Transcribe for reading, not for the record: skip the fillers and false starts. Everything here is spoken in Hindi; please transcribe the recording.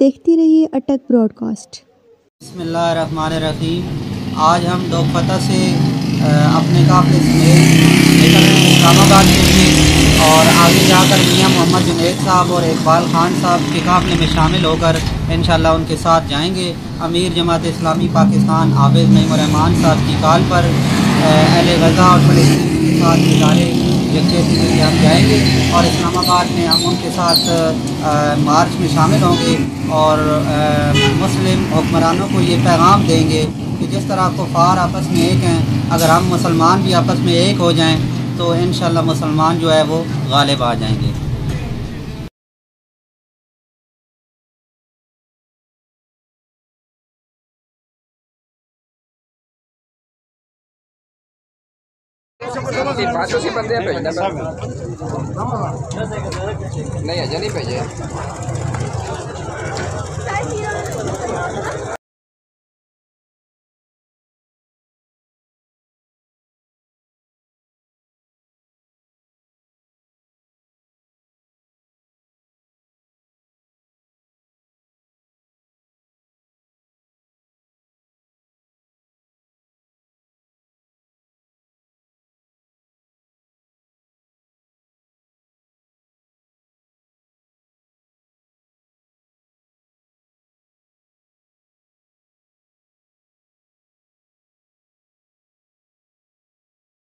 देखती रहिए अटक ब्रॉडकास्ट। बिस्मिल्लाहिर्रहमानिर्रहीम। आज हम दोपहर से अपने काफ़िले समेत निकल रहे हैं इस्लामाबाद के लिए और आगे जाकर मियाँ मोहम्मद जुनैद साहब और इकबाल खान साहब के काफ़िले में शामिल होकर इंशाअल्लाह उनके साथ जाएंगे। अमीर जमात इस्लामी पाकिस्तान आबद नईम रहमान साहब की कॉल पर अहले गज़ा और फ़लस्तीन के साथ इदारे यकजहती के लिए हम जाएंगे और इस्लामाबाद में हम उनके साथ मार्च में शामिल होंगे और मुस्लिम हुक्मरानों को ये पैगाम देंगे कि जिस तरह कुफ़ार आपस में एक हैं, अगर हम मुसलमान भी आपस में एक हो जाएं तो इंशाअल्लाह मुसलमान जो है वो गालिब आ जाएंगे। नहीं अजय नहीं भेजे।